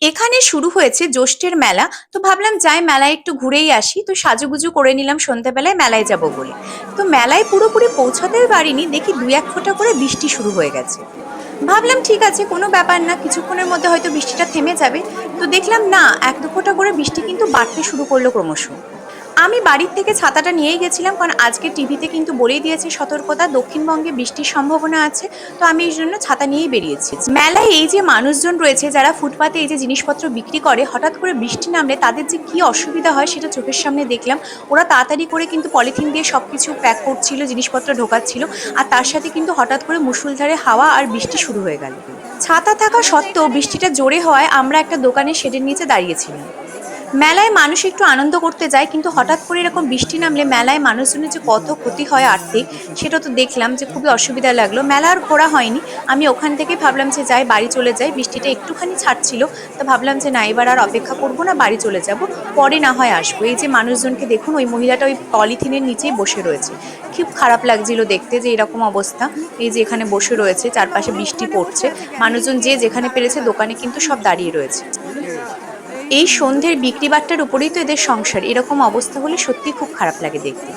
এখানে শুরু হয়েছে জ্যৈষ্ঠের মেলা। তো ভাবলাম যাই মেলায় একটু ঘুরেই আসি। তো সাজুগুজু করে নিলাম সন্ধ্যাবেলায় মেলায় যাব বলে। তো মেলায় পুরোপুরি পৌঁছাতে পারিনি, দেখি দুই এক ফোঁটা করে বৃষ্টি শুরু হয়ে গেছে। ভাবলাম ঠিক আছে, কোনো ব্যাপার না, কিছুক্ষণের মধ্যে হয়তো বৃষ্টিটা থেমে যাবে। তো দেখলাম না, এক দু ফোঁটা করে বৃষ্টি কিন্তু বাড়তে শুরু করলো ক্রমশ। আমি বাড়ির থেকে ছাতাটা নিয়েই গেছিলাম, কারণ আজকে টিভিতে কিন্তু বলেই দিয়েছে সতর্কতা, দক্ষিণবঙ্গে বৃষ্টির সম্ভাবনা আছে। তো আমি এই জন্য ছাতা নিয়েই বেরিয়েছি। মেলায় এই যে মানুষজন রয়েছে যারা ফুটপাতে এই যে জিনিসপত্র বিক্রি করে, হঠাৎ করে বৃষ্টি নামলে তাদের যে কি অসুবিধা হয় সেটা চোখের সামনে দেখলাম। ওরা তাড়াতাড়ি করে কিন্তু পলিথিন দিয়ে সবকিছু প্যাক করছিল, জিনিসপত্র ঢোকাচ্ছিল। আর তার সাথে কিন্তু হঠাৎ করে মুষলধারে হাওয়া আর বৃষ্টি শুরু হয়ে গেল। ছাতা থাকা সত্ত্বেও বৃষ্টিটা জোরে হওয়ায় আমরা একটা দোকানের শেডের নিচে দাঁড়িয়েছিলাম। মেলায় মানুষ একটু আনন্দ করতে যায়, কিন্তু হঠাৎ করে এরকম বৃষ্টি নামলে মেলায় মানুষজনের যে কত ক্ষতি হয় আর্থিক, সেটা তো দেখলাম, যে খুবই অসুবিধা লাগলো। মেলা আর ঘোরা হয়নি। আমি ওখান থেকে ভাবলাম যে যাই, বাড়ি চলে যাই, বৃষ্টিটা একটুখানি ছাড়ছিল। তো ভাবলাম যে না, এবার আর অপেক্ষা করবো না, বাড়ি চলে যাব, পরে না হয় আসবো। এই যে মানুষজনকে দেখুন, ওই মহিলাটা ওই পলিথিনের নিচেই বসে রয়েছে। খুব খারাপ লাগছিল দেখতে যে এরকম অবস্থা। এই যে এখানে বসে রয়েছে, চারপাশে বৃষ্টি পড়ছে, মানুষজন যে যেখানে পেরেছে দোকানে কিন্তু সব দাঁড়িয়ে রয়েছে। এই সন্ধ্যের বিক্রি বাট্টার উপরেই তো এদের সংসার, এরকম অবস্থা হলে সত্যি খুব খারাপ লাগে দেখতে।